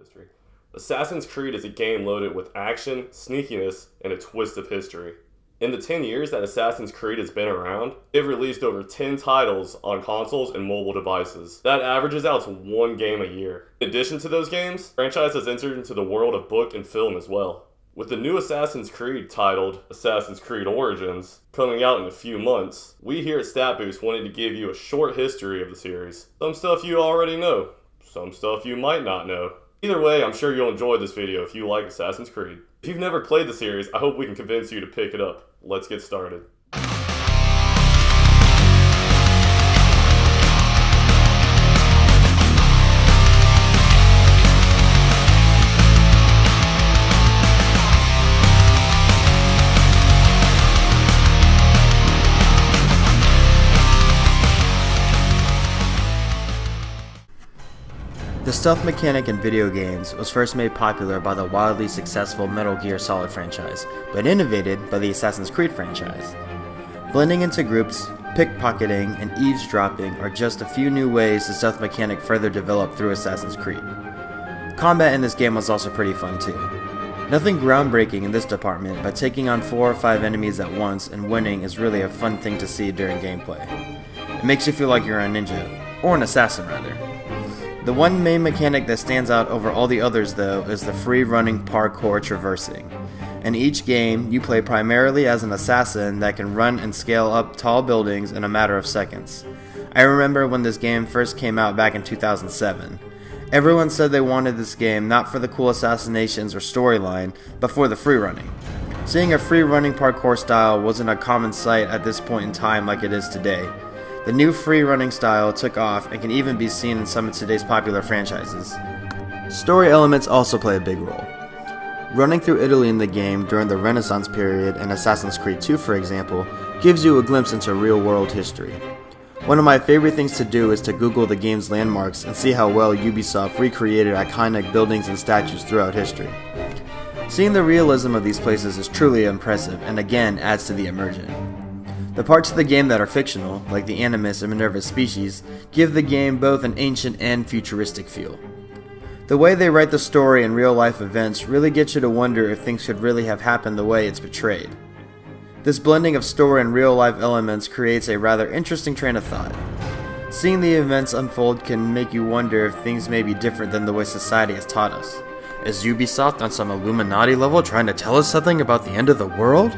history. Assassin's Creed is a game loaded with action, sneakiness, and a twist of history. In the 10 years that Assassin's Creed has been around, it released over 10 titles on consoles and mobile devices. That averages out to one game a year. In addition to those games, the franchise has entered into the world of book and film as well. With the new Assassin's Creed titled Assassin's Creed Origins coming out in a few months, we here at StatBoost wanted to give you a short history of the series. Some stuff you already know, some stuff you might not know. Either way, I'm sure you'll enjoy this video if you like Assassin's Creed. If you've never played the series, I hope we can convince you to pick it up. Let's get started. The stealth mechanic in video games was first made popular by the wildly successful Metal Gear Solid franchise, but innovated by the Assassin's Creed franchise. Blending into groups, pickpocketing, and eavesdropping are just a few new ways the stealth mechanic further developed through Assassin's Creed. Combat in this game was also pretty fun too. Nothing groundbreaking in this department, but taking on 4 or 5 enemies at once and winning is really a fun thing to see during gameplay. It makes you feel like you're a ninja, or an assassin rather. The one main mechanic that stands out over all the others though is the free-running parkour traversing. In each game, you play primarily as an assassin that can run and scale up tall buildings in a matter of seconds. I remember when this game first came out back in 2007. Everyone said they wanted this game not for the cool assassinations or storyline, but for the free running. Seeing a free-running parkour style wasn't a common sight at this point in time like it is today. The new free-running style took off and can even be seen in some of today's popular franchises. Story elements also play a big role. Running through Italy in the game during the Renaissance period in Assassin's Creed 2, for example, gives you a glimpse into real-world history. One of my favorite things to do is to Google the game's landmarks and see how well Ubisoft recreated iconic buildings and statues throughout history. Seeing the realism of these places is truly impressive and again adds to the immersion. The parts of the game that are fictional, like the Animus and Minerva's species, give the game both an ancient and futuristic feel. The way they write the story and real-life events really gets you to wonder if things could really have happened the way it's portrayed. This blending of story and real-life elements creates a rather interesting train of thought. Seeing the events unfold can make you wonder if things may be different than the way society has taught us. Is Ubisoft on some Illuminati level trying to tell us something about the end of the world?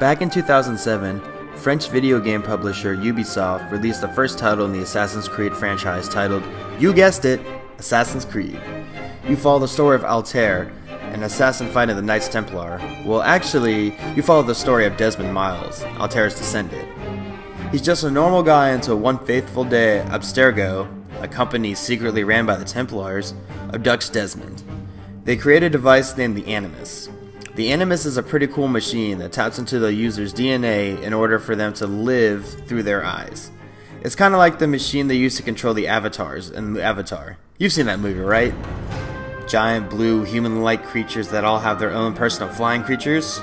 Back in 2007, French video game publisher Ubisoft released the first title in the Assassin's Creed franchise titled, you guessed it, Assassin's Creed. You follow the story of Altair, an assassin fighting the Knights Templar. Well, actually, you follow the story of Desmond Miles, Altair's descendant. He's just a normal guy until one faithful day, Abstergo, a company secretly ran by the Templars, abducts Desmond. They create a device named the Animus. The Animus is a pretty cool machine that taps into the user's DNA in order for them to live through their eyes. It's kind of like the machine they use to control the avatars in Avatar. You've seen that movie, right? Giant blue human-like creatures that all have their own personal flying creatures.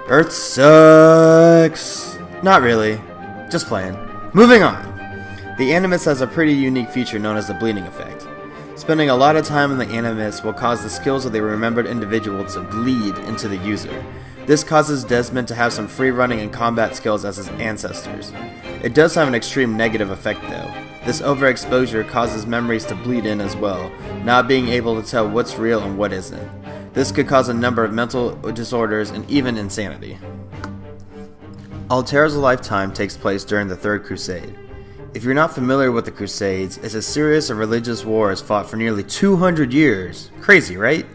Earth sucks! Not really. Just playing. Moving on! The Animus has a pretty unique feature known as the bleeding effect. Spending a lot of time in the Animus will cause the skills of the remembered individual to bleed into the user. This causes Desmond to have some free running and combat skills as his ancestors. It does have an extreme negative effect though. This overexposure causes memories to bleed in as well, not being able to tell what's real and what isn't. This could cause a number of mental disorders and even insanity. Altair's lifetime takes place during the Third Crusade. If you're not familiar with the Crusades, it's a series of religious wars fought for nearly 200 years. Crazy, right?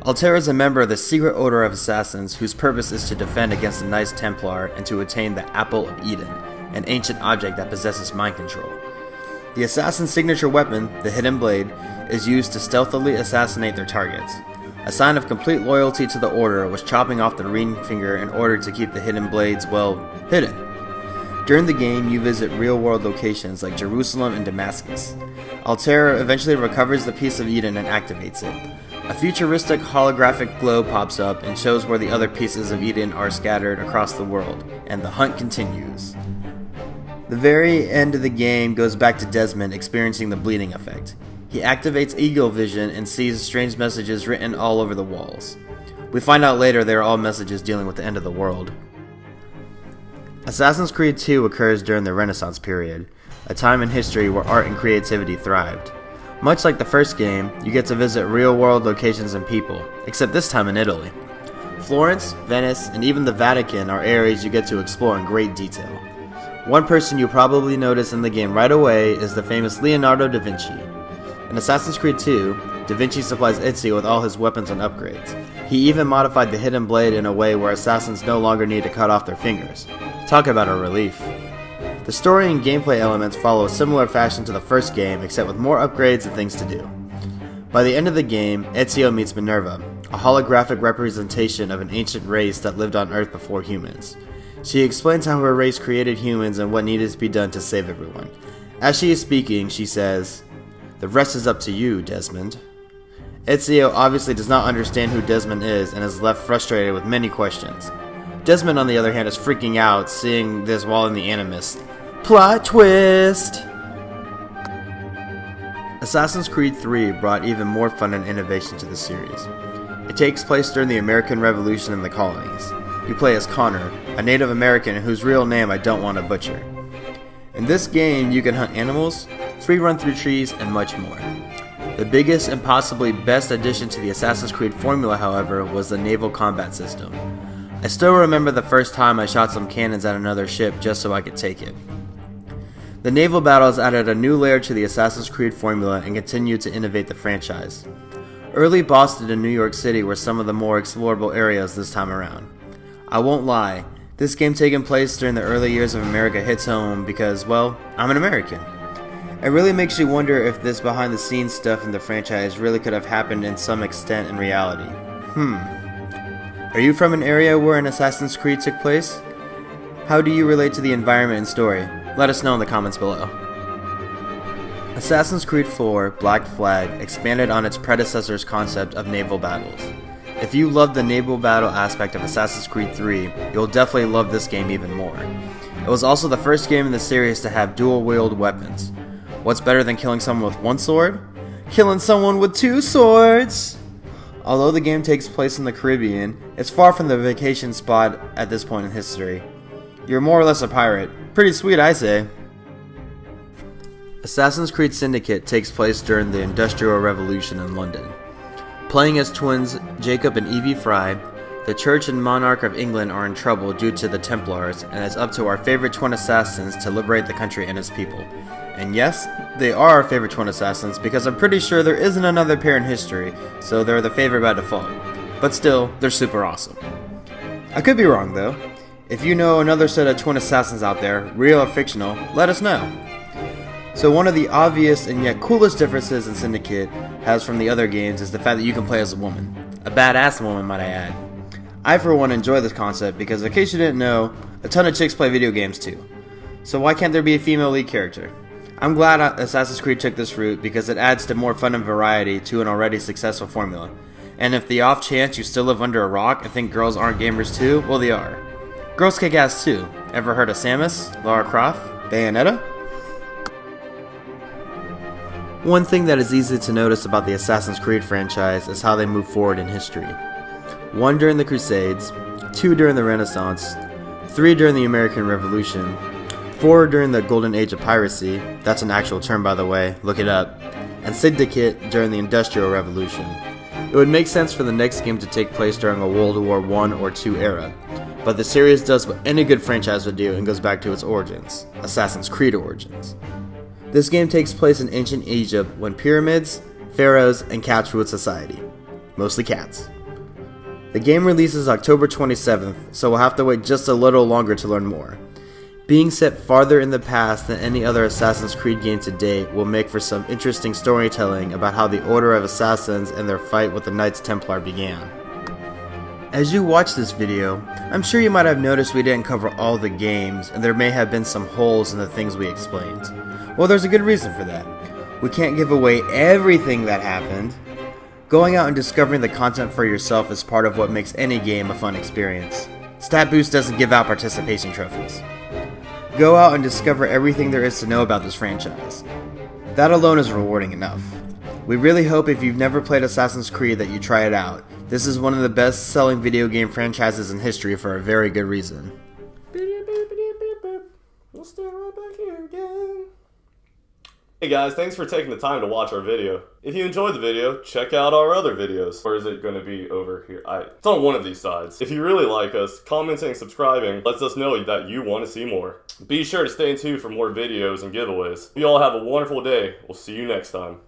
Altair is a member of the Secret Order of Assassins whose purpose is to defend against the Knights Templar and to attain the Apple of Eden, an ancient object that possesses mind control. The assassin's signature weapon, the Hidden Blade, is used to stealthily assassinate their targets. A sign of complete loyalty to the Order was chopping off the ring finger in order to keep the Hidden Blades, well, hidden. During the game, you visit real-world locations like Jerusalem and Damascus. Altair eventually recovers the piece of Eden and activates it. A futuristic holographic globe pops up and shows where the other pieces of Eden are scattered across the world, and the hunt continues. The very end of the game goes back to Desmond experiencing the bleeding effect. He activates Eagle Vision and sees strange messages written all over the walls. We find out later they are all messages dealing with the end of the world. Assassin's Creed 2 occurs during the Renaissance period, a time in history where art and creativity thrived. Much like the first game, you get to visit real-world locations and people, except this time in Italy. Florence, Venice, and even the Vatican are areas you get to explore in great detail. One person you probably notice in the game right away is the famous Leonardo da Vinci. In Assassin's Creed 2, Da Vinci supplies Ezio with all his weapons and upgrades. He even modified the hidden blade in a way where assassins no longer need to cut off their fingers. Talk about a relief. The story and gameplay elements follow a similar fashion to the first game, except with more upgrades and things to do. By the end of the game, Ezio meets Minerva, a holographic representation of an ancient race that lived on Earth before humans. She explains how her race created humans and what needed to be done to save everyone. As she is speaking, she says, "The rest is up to you, Desmond." Ezio obviously does not understand who Desmond is and is left frustrated with many questions. Desmond, on the other hand, is freaking out seeing this while in the Animus. Plot twist! Assassin's Creed 3 brought even more fun and innovation to the series. It takes place during the American Revolution in the colonies. You play as Connor, a Native American whose real name I don't want to butcher. In this game, you can hunt animals, free run through trees, and much more. The biggest and possibly best addition to the Assassin's Creed formula, however, was the naval combat system. I still remember the first time I shot some cannons at another ship just so I could take it. The naval battles added a new layer to the Assassin's Creed formula and continued to innovate the franchise. Early Boston and New York City were some of the more explorable areas this time around. I won't lie, this game taking place during the early years of America hits home because, well, I'm an American. It really makes you wonder if this behind the scenes stuff in the franchise really could have happened in some extent in reality. Are you from an area where an Assassin's Creed took place? How do you relate to the environment and story? Let us know in the comments below. Assassin's Creed 4 Black Flag expanded on its predecessor's concept of naval battles. If you love the naval battle aspect of Assassin's Creed 3, you'll definitely love this game even more. It was also the first game in the series to have dual-wield weapons. What's better than killing someone with one sword? Killing someone with two swords! Although the game takes place in the Caribbean, it's far from the vacation spot at this point in history. You're more or less a pirate. Pretty sweet, I say. Assassin's Creed Syndicate takes place during the Industrial Revolution in London. Playing as twins Jacob and Evie Fry, the Church and Monarch of England are in trouble due to the Templars, and it's up to our favorite twin assassins to liberate the country and its people. And yes, they are our favorite twin assassins because I'm pretty sure there isn't another pair in history, so they're the favorite by default. But still, they're super awesome. I could be wrong though. If you know another set of twin assassins out there, real or fictional, let us know. So one of the obvious and yet coolest differences in Syndicate has from the other games is the fact that you can play as a woman. A badass woman, might I add. I for one enjoy this concept because in case you didn't know, a ton of chicks play video games too. So why can't there be a female lead character? I'm glad Assassin's Creed took this route because it adds to more fun and variety to an already successful formula. And if the off chance you still live under a rock and think girls aren't gamers too, well they are. Girls kick ass too. Ever heard of Samus, Lara Croft, Bayonetta? One thing that is easy to notice about the Assassin's Creed franchise is how they move forward in history. 1 during the Crusades, 2 during the Renaissance, 3 during the American Revolution, 4 during the Golden Age of Piracy, that's an actual term by the way, look it up, and Syndicate during the Industrial Revolution. It would make sense for the next game to take place during a World War I or II era, but the series does what any good franchise would do and goes back to its origins, Assassin's Creed origins. This game takes place in ancient Egypt when pyramids, pharaohs, and cats ruled society. Mostly cats. The game releases October 27th, so we'll have to wait just a little longer to learn more. Being set farther in the past than any other Assassin's Creed game to date will make for some interesting storytelling about how the Order of Assassins and their fight with the Knights Templar began. As you watch this video, I'm sure you might have noticed we didn't cover all the games, and there may have been some holes in the things we explained. Well, there's a good reason for that. We can't give away everything that happened. Going out and discovering the content for yourself is part of what makes any game a fun experience. Stat Boost doesn't give out participation trophies. Go out and discover everything there is to know about this franchise. That alone is rewarding enough. We really hope if you've never played Assassin's Creed that you try it out. This is one of the best-selling video game franchises in history for a very good reason. We'll stay right back here again. Hey guys, thanks for taking the time to watch our video. If you enjoyed the video, check out our other videos. Or is it going to be over here? It's on one of these sides. If you really like us, commenting and subscribing lets us know that you want to see more. Be sure to stay tuned for more videos and giveaways. You all have a wonderful day. We'll see you next time.